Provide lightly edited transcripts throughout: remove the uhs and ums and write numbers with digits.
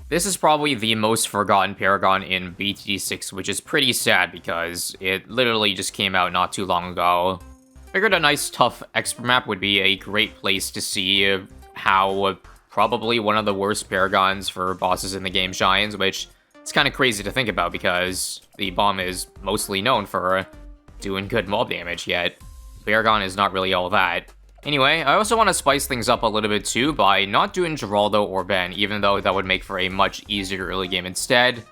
This is probably the most forgotten Paragon in BT6, which is pretty sad because it literally just came out not too long ago. Figured a nice tough expert map would be a great place to see how probably one of the worst Paragons for bosses in the game shines, which it's kind of crazy to think about because the bomb is mostly known for doing good mob damage, yet Paragon is not really all that. Anyway, I also want to spice things up a little bit too by not doing Geraldo or Ben, even though that would make for a much easier early game instead.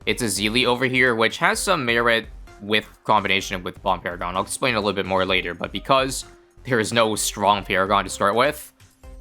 It's a Zeely over here, which has some merit with combination with Bomb Paragon. I'll explain a little bit more later, but because there is no strong Paragon to start with,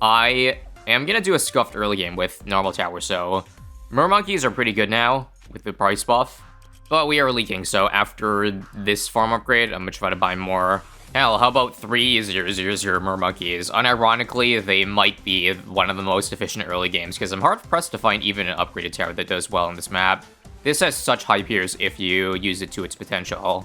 I am going to do a scuffed early game with normal tower, so Mermonkeys are pretty good now with the price buff, but we are leaking, so after this farm upgrade, I'm going to try to buy more. Hell, how about 3 0 0 0 Mermonkeys? Unironically, they might be one of the most efficient early games, because I'm hard-pressed to find even an upgraded tower that does well in this map. This has such high peers if you use it to its potential.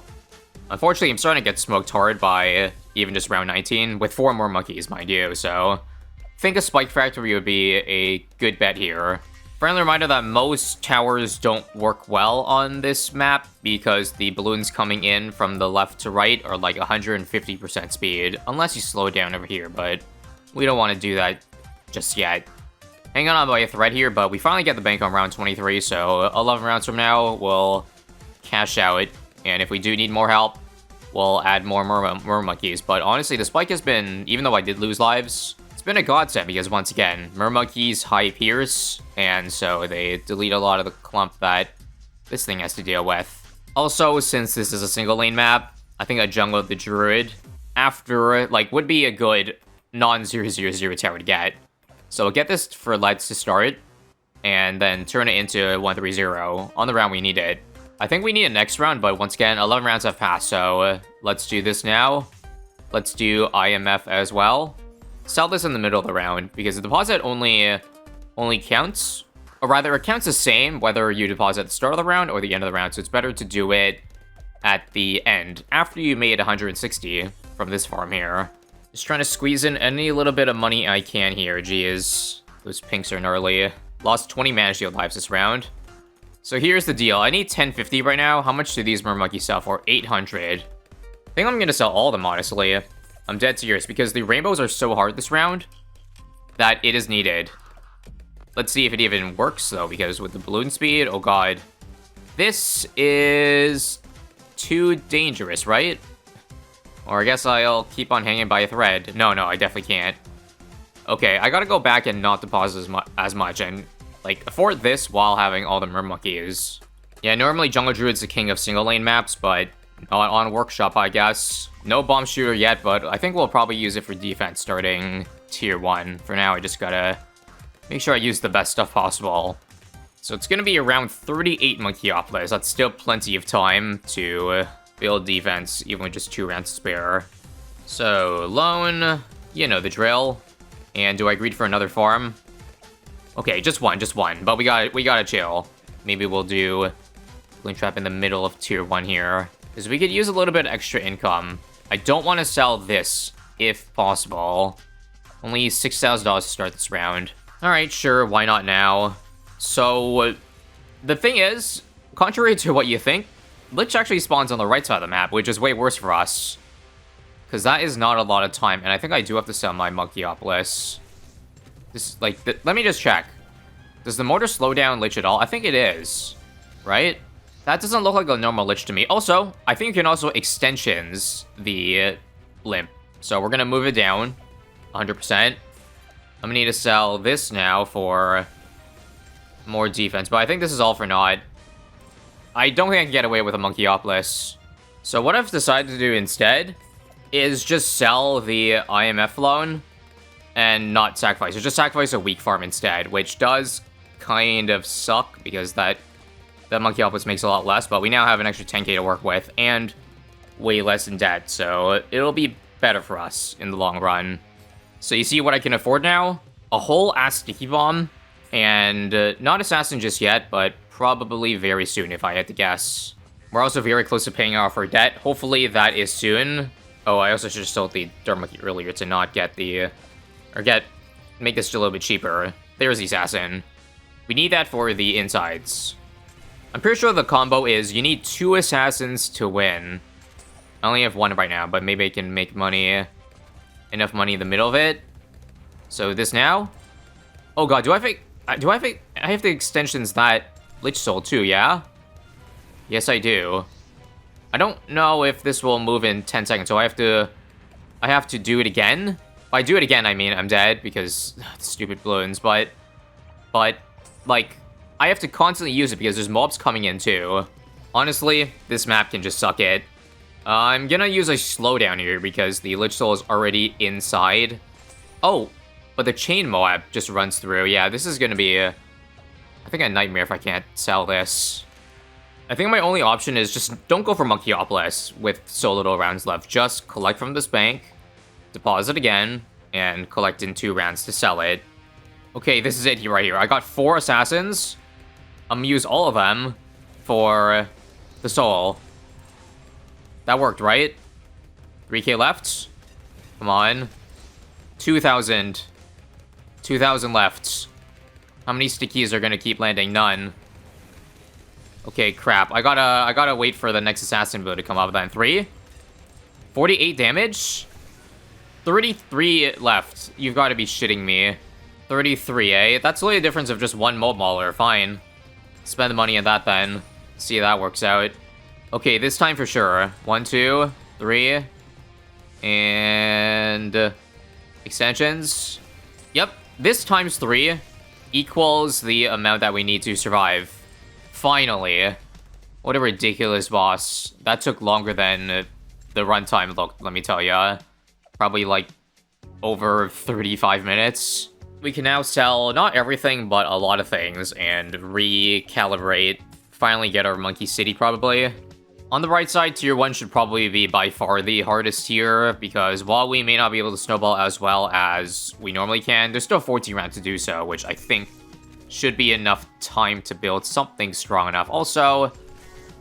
Unfortunately, I'm starting to get smoked hard by even just round 19, with 4 more monkeys, mind you, so I think a Spike Factory would be a good bet here. Friendly reminder that most towers don't work well on this map because the balloons coming in from the left to right are like 150% speed, unless you slow down over here, but we don't want to do that just yet. Hang on by a thread here, but we finally get the bank on round 23, so 11 rounds from now, we'll cash out, and if we do need more help, we'll add more Mermonkeys. But honestly, the spike has been, even though I did lose lives, it's been a godsend because, once again, Mermonkeys high pierce, and so they delete a lot of the clump that this thing has to deal with. Also, since this is a single lane map, I think a jungle of the Druid after, like, would be a good non-0-0-0 tower to get. So we'll get this for Let's to start, and then turn it into 1-3-0. On the round we need it. I think we need it next round, but once again, 11 rounds have passed, so let's do this now. Let's do IMF as well. Sell this in the middle of the round, because the deposit only counts, or rather, it counts the same whether you deposit at the start of the round or the end of the round, so it's better to do it at the end, after you made 160 from this farm here. Just trying to squeeze in any little bit of money I can here. Geez, those pinks are gnarly. Lost 20 mana shield lives this round. So here's the deal. I need 1050 right now. How much do these Mermonkeys sell for? 800. I think I'm going to sell all of them, honestly. I'm dead serious, because the rainbows are so hard this round that it is needed. Let's see if it even works, though, because with the balloon speed, oh god. This is too dangerous, right? Or I guess I'll keep on hanging by a thread. No, I definitely can't. Okay, I gotta go back and not deposit as much and, like, afford this while having all the Mermonkeys. Yeah, normally Jungle Druid's the king of single lane maps, but not on Workshop, I guess. No bomb shooter yet, but I think we'll probably use it for defense starting tier 1. For now, I just gotta make sure I use the best stuff possible. So it's gonna be around 38 Monkeyopolis. That's still plenty of time to build defense, even with just 2 rounds to spare. So, loan, you know the drill. And do I greed for another farm? Okay, just one, but we gotta chill. Maybe we'll do Balloon Trap in the middle of tier 1 here, because we could use a little bit of extra income. I don't want to sell this, if possible. Only $6,000 to start this round. Alright, sure, why not now? So, the thing is, contrary to what you think, Lych actually spawns on the right side of the map, which is way worse for us. Because that is not a lot of time, and I think I do have to sell my Monkeyopolis. This, like, let me just check. Does the mortar slow down Lych at all? I think it is, right? That doesn't look like a normal Lych to me. Also, I think you can also extensions the limp. So we're gonna move it down 100%. I'm gonna need to sell this now for more defense, but I think this is all for naught. I don't think I can get away with a Monkeyopolis. So what I've decided to do instead is just sell the IMF loan and not sacrifice. So just sacrifice a weak farm instead, which does kind of suck because that Monkeyopolis makes a lot less, but we now have an extra 10k to work with and way less in debt, so it'll be better for us in the long run. So you see what I can afford now? A whole ass sticky bomb, and not assassin just yet, but probably very soon if I had to guess. We're also very close to paying off our debt. Hopefully that is soon. Oh, I also should have sold the Dermonkey earlier to not get the, make this a little bit cheaper. There's the assassin. We need that for the insides. I'm pretty sure the combo is you need 2 assassins to win. I only have 1 right now, but maybe I can make money, enough money in the middle of it. So this now. Oh god, I have the extensions that Lich sold too, yeah? Yes, I do. I don't know if this will move in 10 seconds, so I have to do it again. If I do it again, I mean I'm dead because stupid balloons, but like I have to constantly use it because there's mobs coming in too. Honestly, this map can just suck it. I'm gonna use a slowdown here because the Lich Soul is already inside. Oh, but the chain Moab just runs through. Yeah, this is gonna be I think a nightmare if I can't sell this. I think my only option is just don't go for Monkeyopolis with so little rounds left. Just collect from this bank, deposit again, and collect in 2 rounds to sell it. Okay, this is it right here. I got 4 assassins. I'm gonna use all of them for the soul. That worked, right? 3k left. Come on. 2,000. 2,000 left. How many stickies are gonna keep landing? None. Okay, crap. I gotta wait for the next assassin build to come up then. 3. 48 damage. 33 left. You've got to be shitting me. 33, eh? That's only a difference of just 1 mob mauler. Fine. Spend the money on that then. See how that works out. Okay, this time for sure. 1, 2, 3. And extensions. Yep. This times 3 equals the amount that we need to survive. Finally. What a ridiculous boss. That took longer than the runtime looked, let me tell ya. Probably like over 35 minutes. We can now sell not everything, but a lot of things and recalibrate. Finally get our Monkey City, probably. On the right side, tier 1 should probably be by far the hardest tier, because while we may not be able to snowball as well as we normally can, there's still 14 rounds to do so, which I think should be enough time to build something strong enough. Also,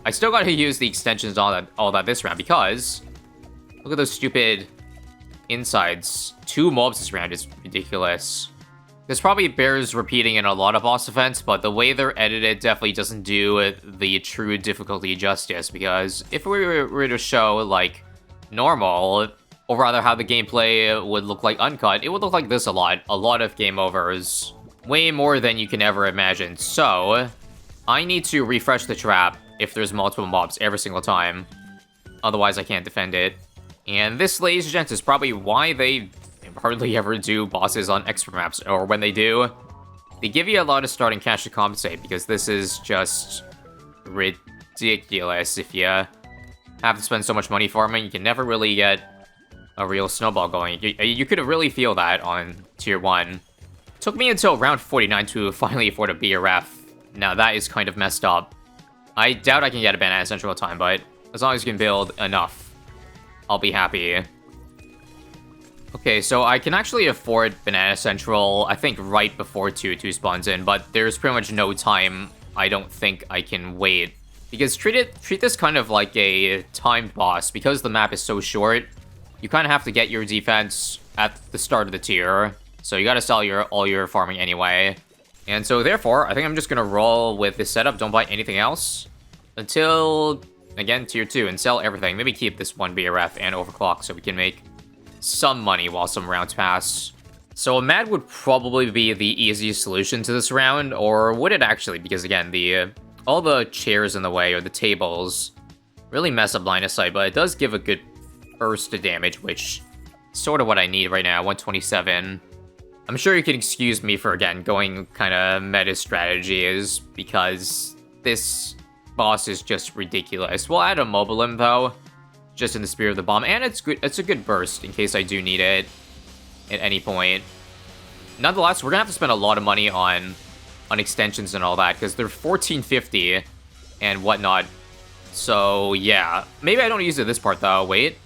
I still gotta use the extensions on all that this round, because look at those stupid insides. 2 mobs this round is ridiculous. This probably bears repeating in a lot of boss events, but the way they're edited definitely doesn't do the true difficulty justice, because if we were to show, like, normal, or rather how the gameplay would look like uncut, it would look like this a lot. A lot of game overs. Way more than you can ever imagine. So, I need to refresh the trap if there's multiple mobs every single time. Otherwise, I can't defend it. And this, ladies and gents, is probably why they hardly ever do bosses on extra maps, or when they do, they give you a lot of starting cash to compensate, because this is just ridiculous. If you have to spend so much money farming, you can never really get a real snowball going. You could really feel that on tier 1. Took me until round 49 to finally afford a BRF. Now that is kind of messed up. I doubt I can get a Banana Central time, but as long as you can build enough, I'll be happy. Okay, so I can actually afford Banana Central, I think right before 2-2 spawns in, but there's pretty much no time I don't think I can wait. Because treat this kind of like a timed boss. Because the map is so short, you kind of have to get your defense at the start of the tier. So you gotta sell all your farming anyway. And so therefore, I think I'm just gonna roll with this setup, don't buy anything else. Until, again, tier 2, and sell everything. Maybe keep this 1 BRF and overclock so we can make some money while some rounds pass. So a MAD would probably be the easiest solution to this round, or would it actually? Because again, all the chairs in the way, or the tables, really mess up line of sight, but it does give a good burst of damage, which is sort of what I need right now, 127. I'm sure you can excuse me for, again, going kind of meta strategies, because this boss is just ridiculous. We'll add a mobile limb, though, just in the spirit of the bomb, and it's good. It's a good burst in case I do need it at any point. Nonetheless, we're gonna have to spend a lot of money on extensions and all that, because they're 1450 and whatnot. So yeah, maybe I don't use it this part though. Wait,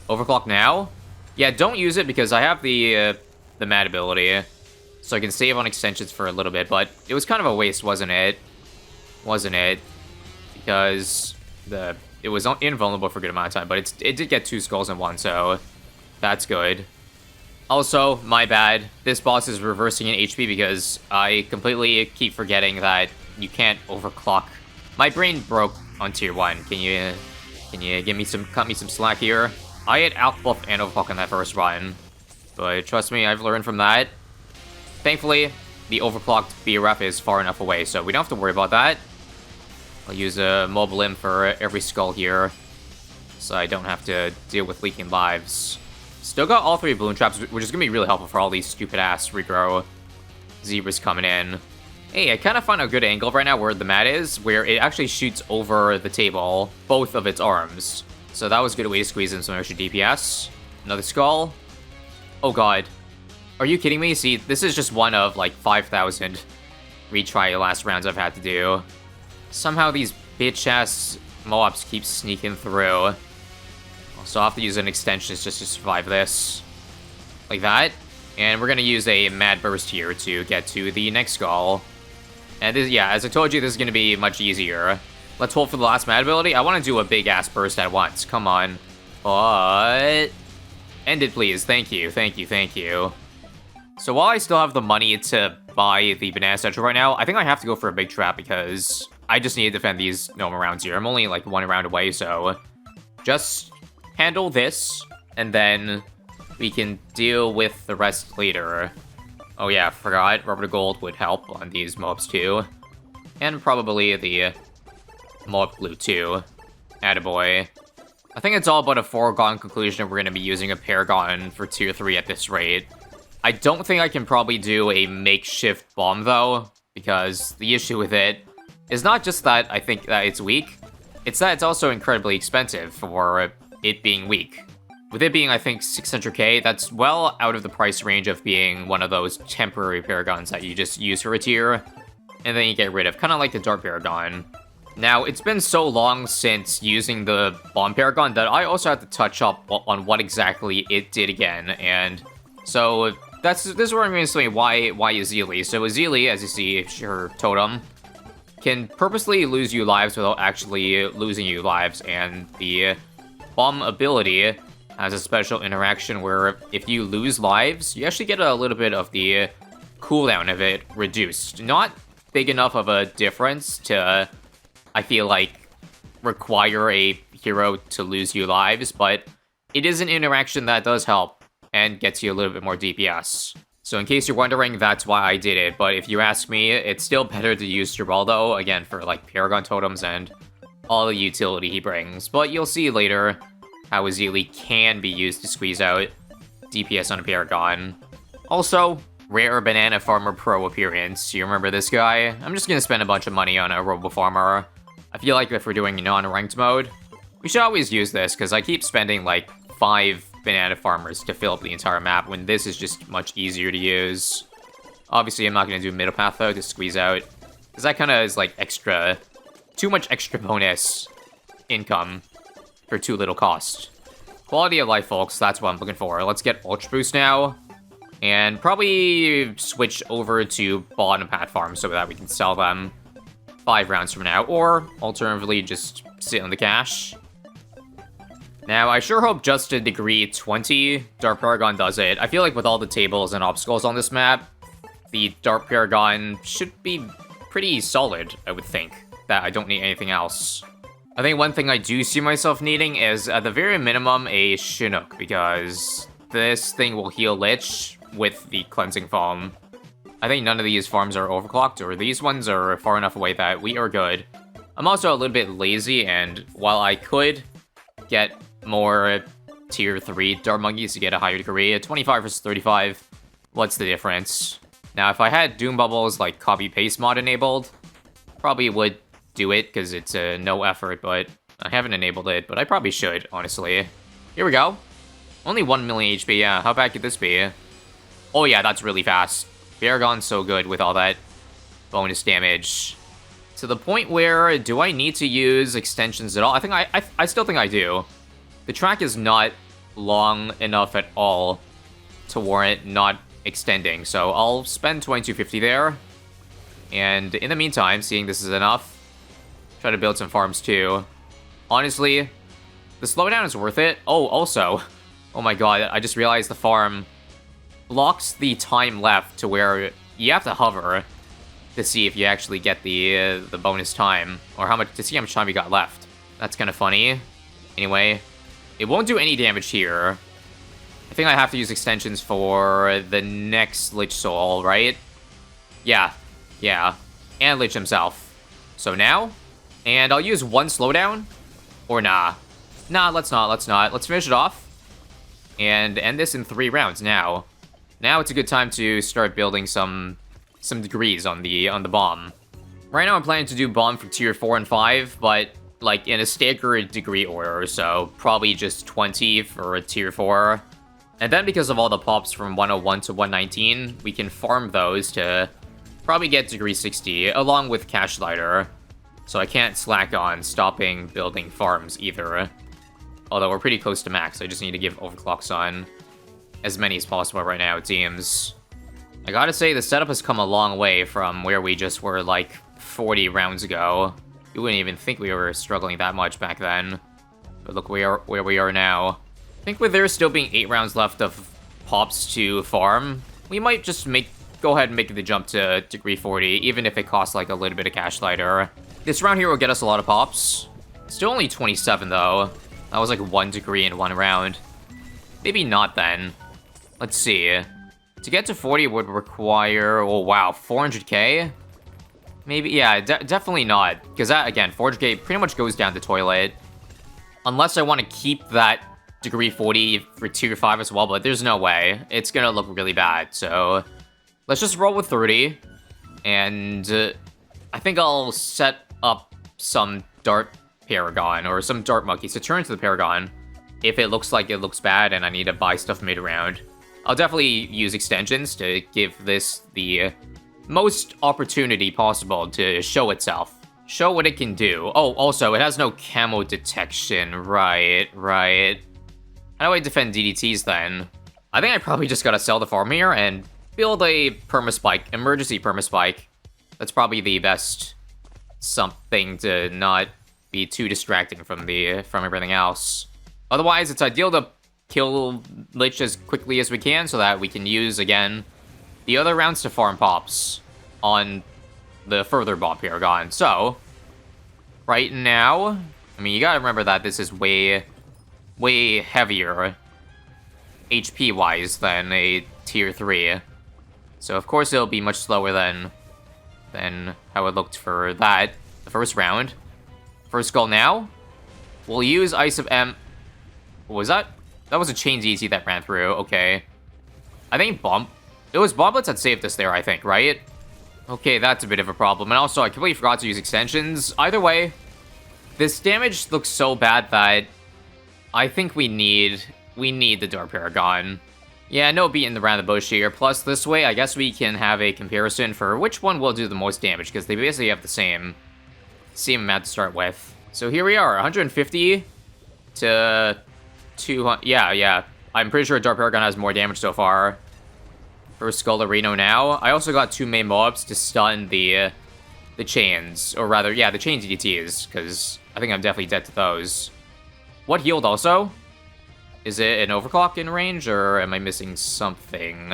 overclock now. Yeah, don't use it because I have the mad ability, so I can save on extensions for a little bit. But it was kind of a waste, wasn't it? Because it was invulnerable for a good amount of time, but it did get 2 skulls in 1, so that's good. Also, my bad. This boss is reversing in HP because I completely keep forgetting that you can't overclock. My brain broke on tier 1. Can you cut me some slack here? I had alpha buff and overclock on that first run, but trust me, I've learned from that. Thankfully, the overclocked BRF is far enough away, so we don't have to worry about that. I'll use a mobile limb for every skull here, so I don't have to deal with leaking lives. Still got all 3 balloon traps, which is going to be really helpful for all these stupid-ass regrow zebras coming in. Hey, I kind of found a good angle right now where the mat is, where it actually shoots over the table, both of its arms. So that was a good way to squeeze in some extra DPS. Another skull. Oh god. Are you kidding me? See, this is just one of, like, 5,000 retry last rounds I've had to do. Somehow these bitch-ass mobs keep sneaking through. So I'll have to use an extension just to survive this. Like that. And we're gonna use a mad burst here to get to the next skull. And this, yeah, as I told you, this is gonna be much easier. Let's hold for the last mad ability. I want to do a big-ass burst at once. Come on. But... end it, please. Thank you, thank you, thank you. So while I still have the money to buy the banana statue right now, I think I have to go for a big trap because I just need to defend these normal rounds here. I'm only like 1 round away, so just handle this, and then we can deal with the rest later. Oh yeah, forgot. Rubber to gold would help on these mobs too. And probably the mob glue too. Attaboy. I think it's all but a foregone conclusion that we're going to be using a paragon for tier 3 at this rate. I don't think I can probably do a makeshift bomb though, because the issue with it is not just that I think that it's weak, it's that it's also incredibly expensive for it being weak. With it being, I think, 600k, that's well out of the price range of being one of those temporary paragons that you just use for a tier, and then you get rid of, kind of like the Dark Paragon. Now, it's been so long since using the Bomb Paragon that I also have to touch up on what exactly it did again, and so this is where I'm going to say why Azili. So Azili, as you see, her totem, can purposely lose you lives without actually losing you lives, and the Bomb ability has a special interaction where if you lose lives, you actually get a little bit of the cooldown of it reduced. Not big enough of a difference to, I feel like, require a hero to lose you lives, but it is an interaction that does help and gets you a little bit more DPS. So in case you're wondering, that's why I did it, but if you ask me, it's still better to use Geraldo, again, for like Paragon totems and all the utility he brings, but you'll see later how Azili can be used to squeeze out DPS on a Paragon. Also, rare Banana Farmer Pro appearance. You remember this guy? I'm just gonna spend a bunch of money on a Robo Farmer. I feel like if we're doing non-ranked mode, we should always use this, because I keep spending like 5 Banana Farmers to fill up the entire map, when this is just much easier to use. Obviously, I'm not gonna do Middle Path though, to squeeze out, because that kinda is like too much extra bonus income for too little cost. Quality of life, folks, that's what I'm looking for. Let's get Ultra Boost now, and probably switch over to bottom path farms so that we can sell them 5 rounds from now, or alternatively just sit on the cash. Now, I sure hope just to degree 20, Dark Paragon does it. I feel like with all the tables and obstacles on this map, the Dark Paragon should be pretty solid, I would think, that I don't need anything else. I think one thing I do see myself needing is, at the very minimum, a Chinook, because this thing will heal Lych with the Cleansing Foam. I think none of these farms are overclocked, or these ones are far enough away that we are good. I'm also a little bit lazy, and while I could get more tier 3 Dart Monkeys to get a higher degree, 25 versus 35, what's the difference? Now, if I had Doom Bubbles like copy-paste mod enabled, probably would do it, because it's no effort, but I haven't enabled it, but I probably should, honestly. Here we go. Only 1 million HP, yeah, how bad could this be? Oh yeah, that's really fast. Paragon's so good with all that bonus damage. To the point where, do I need to use extensions at all? I think I still think I do. The track is not long enough at all to warrant not extending, so I'll spend 2250 there. And in the meantime, seeing this is enough, try to build some farms too. Honestly, the slowdown is worth it. Oh, also, oh my god, I just realized the farm blocks the time left to where you have to hover to see if you actually get the bonus time, or to see how much time you got left. That's kind of funny. Anyway, it won't do any damage here. I think I have to use extensions for the next Lich Soul, right? Yeah, and Lich himself. So now, and I'll use one slowdown, or nah. Nah, let's not. Let's finish it off, and end this in 3 rounds now. Now it's a good time to start building some degrees on the bomb. Right now I'm planning to do bomb for tier 4 and 5, but like in a staggered degree order, so probably just 20 for a tier 4. And then because of all the pops from 101 to 119, we can farm those to probably get degree 60, along with Cash Lighter. So I can't slack on stopping building farms either. Although we're pretty close to max, I just need to give Overclocks on as many as possible right now, it seems. I gotta say, the setup has come a long way from where we just were like 40 rounds ago. You wouldn't even think we were struggling that much back then. But look where we are now. I think with there still being 8 rounds left of pops to farm, we might just go ahead and make the jump to degree 40, even if it costs like a little bit of Cash Lighter. This round here will get us a lot of pops. Still only 27 though. That was like 1 degree in 1 round. Maybe not then. Let's see. To get to 40 would require, oh wow, 400k? Maybe, yeah, definitely not. Because that, again, 400k pretty much goes down the toilet. Unless I want to keep that degree 40 for tier 5 as well, but there's no way. It's gonna look really bad, so let's just roll with 30. And I think I'll set up some Dart Paragon, or some Dart Monkeys to turn to the Paragon if it looks like it looks bad and I need to buy stuff mid-round. I'll definitely use extensions to give this the most opportunity possible to show itself. Show what it can do. Oh, also, it has no camo detection. Right. How do I defend DDTs then? I think I probably just gotta sell the farm here and build a permaspike, emergency permaspike. That's probably the best something to not be too distracting from everything else. Otherwise, it's ideal to kill Lich as quickly as we can so that we can use, again, the other rounds to farm pops on the further bomb Paragon. So, right now, I mean, you gotta remember that this is way heavier HP-wise than a tier 3. So, of course, it'll be much slower than how it looked for that, the first round. First goal now. We'll use ISAB. What was that? That was a chain DT that ran through. Okay. I think it was Bomblets that saved us there, I think, right? Okay, that's a bit of a problem. And also, I completely forgot to use extensions. Either way, this damage looks so bad that I think we need the Dart Paragon. Yeah, no beating around the bush here. Plus, this way, I guess we can have a comparison for which one will do the most damage, because they basically have the same amount to start with. So here we are, 150 to 200. Yeah. I'm pretty sure Dart Paragon has more damage so far. First Skull-Reno now. I also got 2 main mobs to stun the chains, or rather, yeah, the chain DDTs, because I think I'm definitely dead to those. What healed also? Is it an overclock in range, or am I missing something?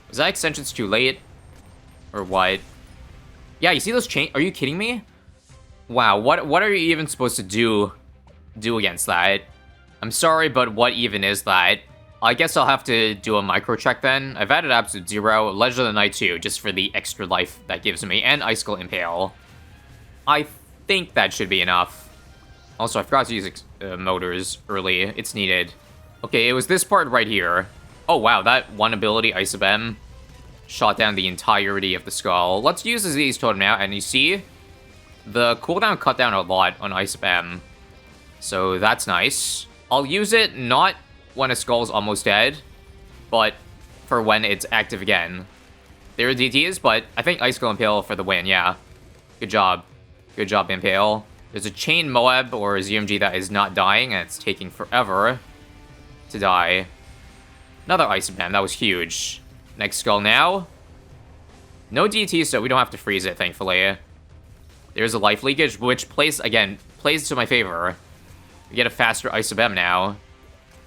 Is that extensions too late? Or what? Yeah, you see those chain? Are you kidding me? Wow, what are you even supposed to do against that? I'm sorry, but what even is that? I guess I'll have to do a micro check then. I've added Absolute Zero, Legend of the Night 2, just for the extra life that gives me, and Icicle Impale. I think that should be enough. Also, I forgot to use motors early. It's needed. Okay, it was this part right here. Oh wow, that one ability, ISAB, shot down the entirety of the skull. Let's use the Disease Totem now, and you see, the cooldown cut down a lot on ISAB. So that's nice. I'll use it not when a skull's almost dead, but for when it's active again. There are DTs, but I think Icicle Impale for the win, yeah. Good job. Good job, Impale. There's a Chain Moab or a ZMG that is not dying, and it's taking forever to die. Another ISAB, that was huge. Next skull now. No DT, so we don't have to freeze it, thankfully. There's a life leakage, which plays to my favor. We get a faster ISAB now.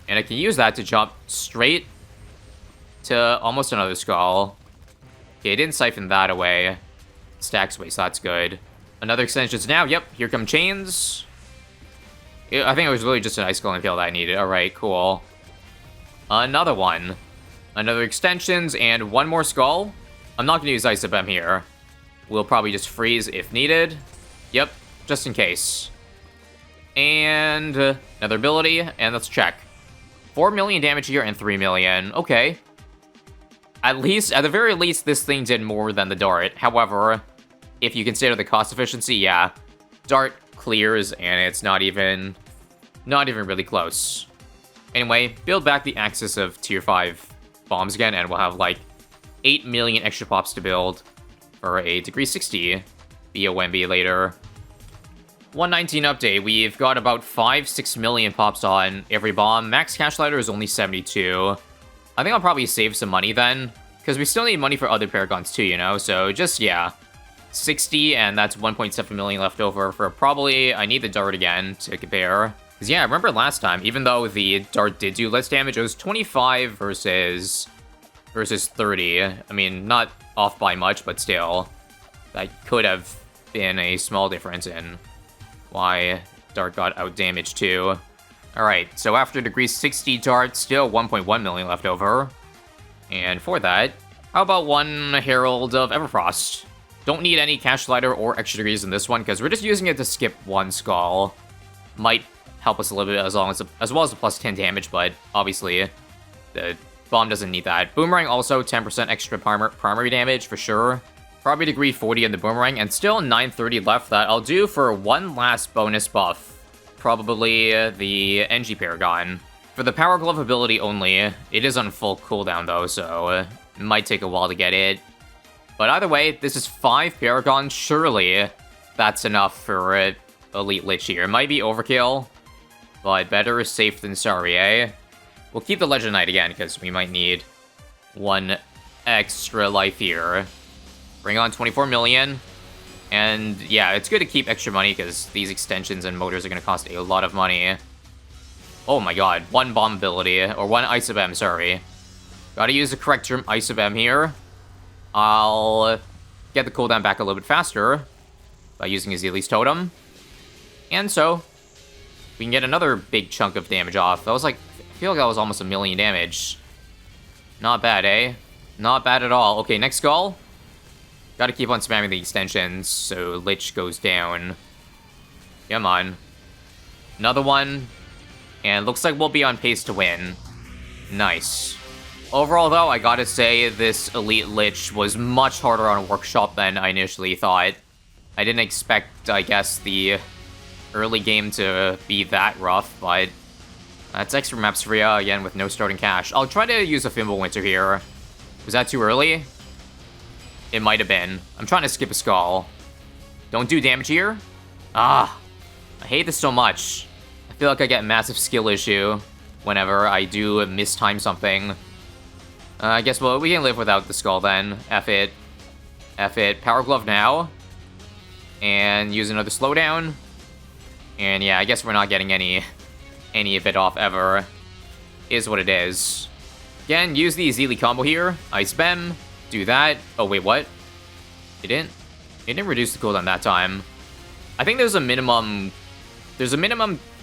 And I can use that to jump straight to almost another skull. Okay, it didn't siphon that away. Stacks away, so that's good. Another extensions now. Yep, here come chains. I think it was really just an ice skull and fail that I needed. Alright, cool. Another one. Another extensions and one more skull. I'm not going to use ISAB here. We'll probably just freeze if needed. Yep, just in case. And another ability, and let's check. 4 million damage here and 3 million. Okay. At the very least, this thing did more than the dart. However, if you consider the cost efficiency, yeah. Dart clears, and it's not even really close. Anyway, build back the axis of tier 5 bombs again, and we'll have like 8 million extra pops to build for a degree 60 BOMB later. 119 update, we've got about 5-6 million pops on every bomb. Max cash ladder is only 72. I think I'll probably save some money then, because we still need money for other paragons too, you know? So just, yeah, 60, and that's 1.7 million left over for probably, I need the dart again to compare. Because yeah, I remember last time, even though the dart did do less damage, it was 25 versus 30. I mean, not off by much, but still. That could have been a small difference in why dart got outdamaged too. Alright, so after degree 60 dart, still 1.1 million left over. And for that, how about one Herald of Everfrost? Don't need any cash slider or extra degrees in this one, because we're just using it to skip one skull. Might help us a little bit as well as the plus 10 damage, but obviously the bomb doesn't need that. Boomerang also 10% extra primary damage for sure. Probably degree 40 in the boomerang, and still 930 left that I'll do for one last bonus buff. Probably the NG Paragon. For the Power Glove ability only, it is on full cooldown though, so it might take a while to get it. But either way, this is 5 Paragons. Surely that's enough for Elite Lych here. It might be overkill, but better safe than sorry, eh? We'll keep the Legend Knight again, because we might need one extra life here. Bring on 24 million. And yeah, it's good to keep extra money, because these extensions and motors are going to cost a lot of money. Oh my god, one bomb ability, or one ISAB, sorry. Gotta use the correct term ISAB here. I'll get the cooldown back a little bit faster by using his Elise Totem. And so, we can get another big chunk of damage off. That was like, I feel like that was almost 1 million damage. Not bad, eh? Not bad at all. Okay, next skull. Gotta keep on spamming the extensions so Lych goes down. Come on. Another one. And looks like we'll be on pace to win. Nice. Overall, though, I gotta say, this Elite Lych was much harder on Workshop than I initially thought. I didn't expect, I guess, the early game to be that rough, but that's extra maps for you, again, with no starting cash. I'll try to use a Fimbulwinter here. Was that too early? It might have been. I'm trying to skip a skull. Don't do damage here? Ah, I hate this so much. I feel like I get a massive skill issue whenever I do mistime something. I guess, well, we can live without the skull then. F it. F it. Power Glove now. And use another slowdown. And yeah, I guess we're not getting any of it off ever. Is what it is. Again, use the Zeely combo here. Ice Bem. Do that. Oh, wait, what? It didn't reduce the cooldown that time. I think there's a minimum,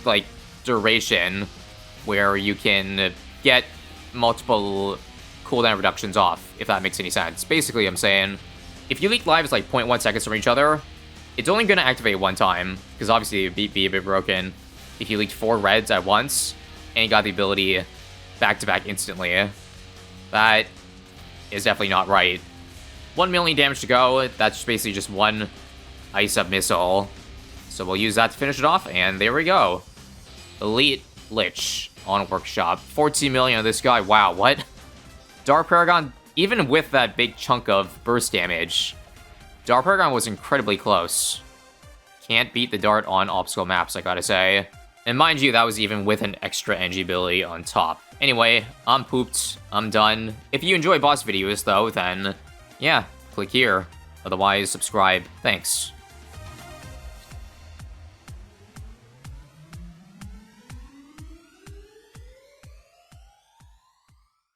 like, duration where you can get multiple cooldown reductions off, if that makes any sense. Basically, I'm saying, if you leak lives like 0.1 seconds from each other, it's only going to activate one time, because obviously it would be a bit broken if you leaked 4 reds at once, and you got the ability back-to-back instantly. That is definitely not right. 1 million damage to go, that's basically just one ISAB missile. So we'll use that to finish it off, and there we go. Elite Lych on Workshop. 14 million of this guy, wow, what? Dark Paragon, even with that big chunk of burst damage, Dark Paragon was incredibly close. Can't beat the dart on obstacle maps, I gotta say. And mind you, that was even with an extra NG ability on top. Anyway, I'm pooped. I'm done. If you enjoy boss videos, though, then, yeah, click here. Otherwise, subscribe. Thanks.